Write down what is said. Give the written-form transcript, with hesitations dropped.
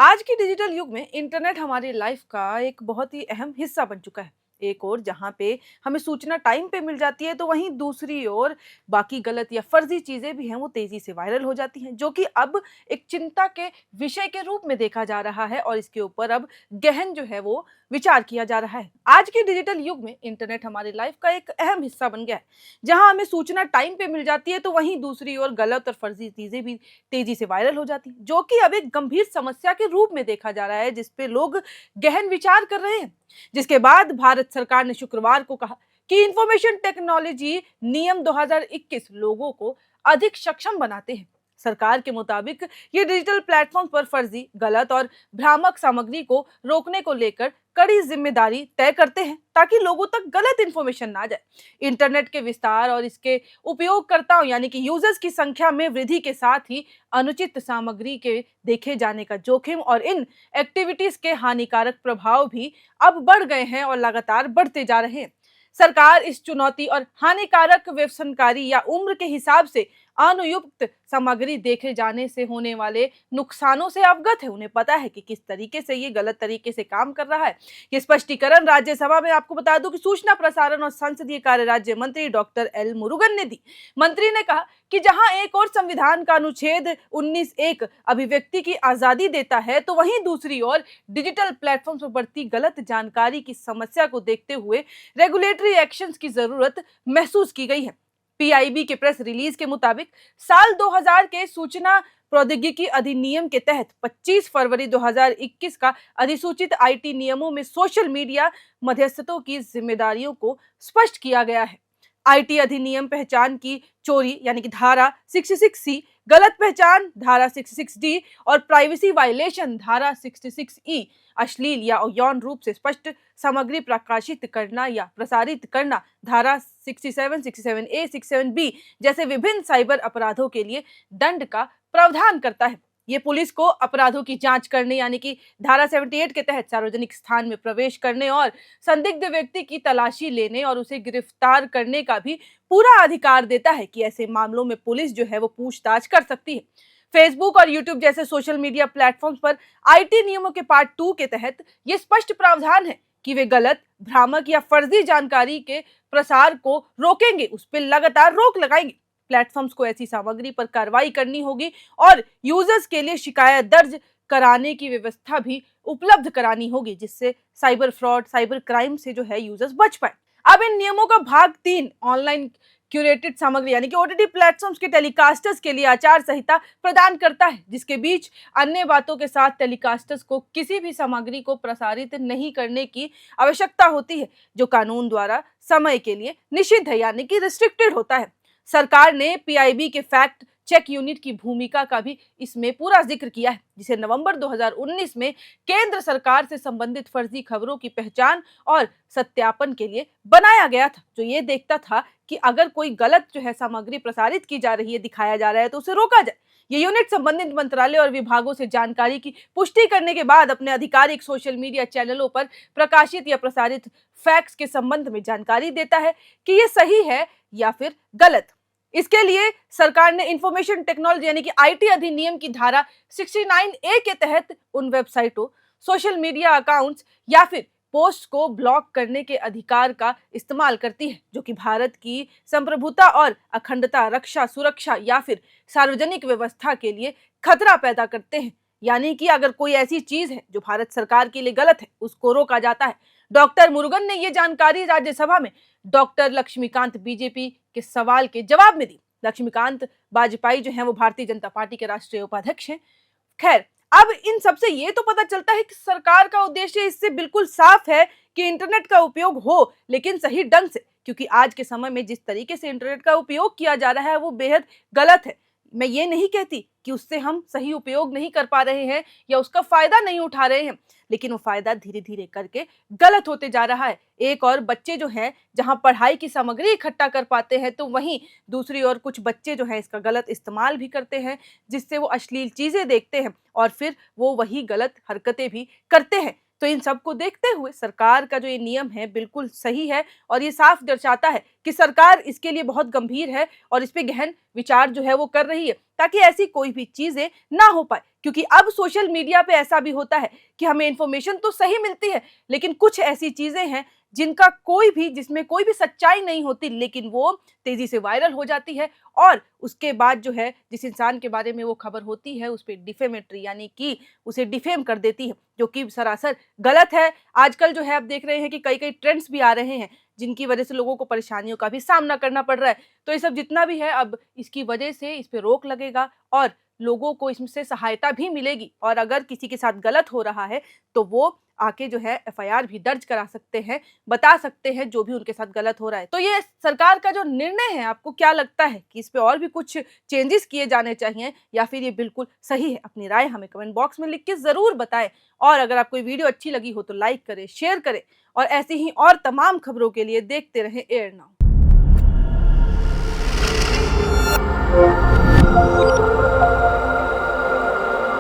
आज के डिजिटल युग में इंटरनेट हमारी लाइफ का एक बहुत ही अहम हिस्सा बन चुका है। एक ओर जहाँ पे हमें सूचना टाइम पे मिल जाती है, तो वहीं दूसरी ओर बाकी गलत या फर्जी चीजें भी हैं, वो तेजी से वायरल हो जाती हैं, जो कि अब एक चिंता के विषय के रूप में देखा जा रहा है और इसके ऊपर अब गहन जो है वो विचार किया जा रहा है। आज के डिजिटल युग में इंटरनेट हमारी लाइफ का एक अहम हिस्सा बन गया है। जहाँ हमें सूचना टाइम पे मिल जाती है, तो वहीं दूसरी ओर गलत और फर्जी चीजें भी तेजी से वायरल हो जाती है, जो कि अब एक गंभीर समस्या के रूप में देखा जा रहा है, जिस पे लोग गहन विचार कर रहे हैं। जिसके बाद भारत सरकार ने शुक्रवार को कहा कि इंफॉर्मेशन टेक्नोलॉजी नियम 2021 लोगों को अधिक सक्षम बनाते हैं। सरकार के मुताबिक ये डिजिटल प्लेटफॉर्म पर फर्जी, गलत और भ्रामक सामग्री को रोकने को लेकर कड़ी जिम्मेदारी तय करते हैं, ताकि लोगों तक गलत इंफॉर्मेशन ना जाए। इंटरनेट के विस्तार और इसके उपयोगकर्ताओं यानी कि यूजर्स की संख्या में वृद्धि के साथ ही अनुचित सामग्री के देखे जाने का जोखिम और इन एक्टिविटीज के हानिकारक प्रभाव भी अब बढ़ गए हैं और लगातार बढ़ते जा रहे हैं। सरकार इस चुनौती और हानिकारक व्यसनकारी या उम्र के हिसाब से अनुयुक्त सामग्री देखे जाने से होने वाले नुकसानों से अवगत है। उन्हें पता है कि किस तरीके से ये गलत तरीके से काम कर रहा है। ये स्पष्टीकरण राज्यसभा में आपको बता दूं कि सूचना प्रसारण और संसदीय कार्य राज्य मंत्री डॉक्टर एल मुरुगन ने दी। मंत्री ने कहा कि जहां एक और संविधान का अनुच्छेद 19(1) अभिव्यक्ति की आजादी देता है, तो वहीं दूसरी ओर डिजिटल प्लेटफॉर्म पर बढ़ती गलत जानकारी की समस्या को देखते हुए रेगुलेटरी एक्शंस की जरूरत महसूस की गई है। पीआईबी के प्रेस रिलीज के मुताबिक साल 2000 के सूचना प्रौद्योगिकी अधिनियम के तहत 25 फरवरी 2021 का अधिसूचित आईटी नियमों में सोशल मीडिया मध्यस्थों की जिम्मेदारियों को स्पष्ट किया गया है। आईटी अधिनियम पहचान की चोरी यानी कि धारा 66C, गलत पहचान धारा 66D और प्राइवेसी वायलेशन धारा 66E, अश्लील या यौन रूप से स्पष्ट सामग्री प्रकाशित करना या प्रसारित करना धारा 67, 67A, 67B जैसे विभिन्न साइबर अपराधों के लिए दंड का प्रावधान करता है। ये पुलिस को अपराधों की जांच करने यानी कि धारा 78 के तहत सार्वजनिक स्थान में प्रवेश करने और संदिग्ध व्यक्ति की तलाशी लेने और उसे गिरफ्तार करने का भी पूरा अधिकार देता है कि ऐसे मामलों में पुलिस जो है वो पूछताछ कर सकती है। फेसबुक और यूट्यूब जैसे सोशल मीडिया प्लेटफॉर्म्स पर आईटी नियमों के पार्ट 2 के तहत ये स्पष्ट प्रावधान है कि वे गलत, भ्रामक या फर्जी जानकारी के प्रसार को रोकेंगे, उस पर लगातार रोक लगाएंगे। प्लेटफॉर्म्स को ऐसी सामग्री पर कार्रवाई करनी होगी और यूजर्स के लिए शिकायत दर्ज कराने की व्यवस्था भी उपलब्ध करानी होगी, जिससे साइबर फ्रॉड, साइबर क्राइम से जो है यूजर्स बच पाए। अब इन नियमों का भाग 3 ऑनलाइन क्यूरेटेड सामग्री यानी कि ओटीटी प्लेटफॉर्म्स के टेलीकास्टर्स के लिए आचार संहिता प्रदान करता है, जिसके बीच अन्य बातों के साथ टेलीकास्टर्स को किसी भी सामग्री को प्रसारित नहीं करने की आवश्यकता होती है, जो कानून द्वारा समय के लिए निषिद्ध है यानी कि रिस्ट्रिक्टेड होता है। सरकार ने पीआईबी के फैक्ट चेक यूनिट की भूमिका का भी इसमें पूरा जिक्र किया है, जिसे नवंबर 2019 में केंद्र सरकार से संबंधित फर्जी खबरों की पहचान और सत्यापन के लिए बनाया गया था, जो ये देखता था कि अगर कोई गलत जो है सामग्री प्रसारित की जा रही है, दिखाया जा रहा है, तो उसे रोका जाए। ये यूनिट संबंधित मंत्रालय और विभागों से जानकारी की पुष्टि करने के बाद अपने आधिकारिक सोशल मीडिया चैनलों पर प्रकाशित या प्रसारित फैक्ट्स के संबंध में जानकारी देता है कि ये सही है या फिर गलत। इसके लिए सरकार ने इंफॉर्मेशन टेक्नोलॉजी यानी कि आईटी अधिनियम की धारा 69A के तहत उन वेबसाइटों, सोशल मीडिया अकाउंट्स या फिर पोस्ट को ब्लॉक करने के अधिकार का इस्तेमाल करती है, जो कि भारत की संप्रभुता और अखंडता, रक्षा, सुरक्षा या फिर सार्वजनिक व्यवस्था के लिए खतरा पैदा करते हैं। यानी कि अगर कोई ऐसी चीज है जो भारत सरकार के लिए गलत है, उसको रोका जाता है। डॉक्टर मुरुगन ने ये जानकारी राज्यसभा में डॉक्टर लक्ष्मीकांत बीजेपी के सवाल के जवाब में दी। लक्ष्मीकांत वाजपेयी जो है वो भारतीय जनता पार्टी के राष्ट्रीय उपाध्यक्ष हैं। खैर, अब इन सबसे ये तो पता चलता है कि सरकार का उद्देश्य इससे बिल्कुल साफ है कि इंटरनेट का उपयोग हो, लेकिन सही ढंग से, क्योंकि आज के समय में जिस तरीके से इंटरनेट का उपयोग किया जा रहा है वो बेहद गलत है। मैं ये नहीं कहती कि उससे हम सही उपयोग नहीं कर पा रहे हैं या उसका फायदा नहीं उठा रहे हैं, लेकिन वो फायदा धीरे धीरे करके गलत होते जा रहा है। एक और बच्चे जो हैं जहां पढ़ाई की सामग्री इकट्ठा कर पाते हैं, तो वहीं दूसरी ओर कुछ बच्चे जो हैं इसका गलत इस्तेमाल भी करते हैं, जिससे वो अश्लील चीजें देखते हैं और फिर वो वही गलत हरकतें भी करते हैं। तो इन सबको देखते हुए सरकार का जो ये नियम है बिल्कुल सही है और ये साफ दर्शाता है कि सरकार इसके लिए बहुत गंभीर है और इस पे गहन विचार जो है वो कर रही है, ताकि ऐसी कोई भी चीजें ना हो पाए। क्योंकि अब सोशल मीडिया पे ऐसा भी होता है कि हमें इन्फॉर्मेशन तो सही मिलती है, लेकिन कुछ ऐसी चीज़ें हैं जिसमें कोई भी सच्चाई नहीं होती, लेकिन वो तेज़ी से वायरल हो जाती है और उसके बाद जो है जिस इंसान के बारे में वो खबर होती है उस पे डिफेमेटरी यानी कि उसे डिफेम कर देती है, जो कि सरासर गलत है। आजकल जो है आप देख रहे हैं कि कई-कई ट्रेंड्स भी आ रहे हैं, जिनकी वजह से लोगों को परेशानियों का भी सामना करना पड़ रहा है। तो ये सब जितना भी है अब इसकी वजह से इस पे रोक लगेगा और लोगों को इससे सहायता भी मिलेगी और अगर किसी के साथ गलत हो रहा है, तो वो आके जो है एफआईआर भी दर्ज करा सकते हैं, बता सकते हैं जो भी उनके साथ गलत हो रहा है। तो ये सरकार का जो निर्णय है, आपको क्या लगता है कि इस पे और भी कुछ चेंजेस किए जाने चाहिए या फिर ये बिल्कुल सही है? अपनी राय हमें कमेंट बॉक्स में लिख के ज़रूर बताएँ और अगर आपको ये वीडियो अच्छी लगी हो तो लाइक करें, शेयर करें और ऐसी ही और तमाम खबरों के लिए देखते रहें एयर नाउ।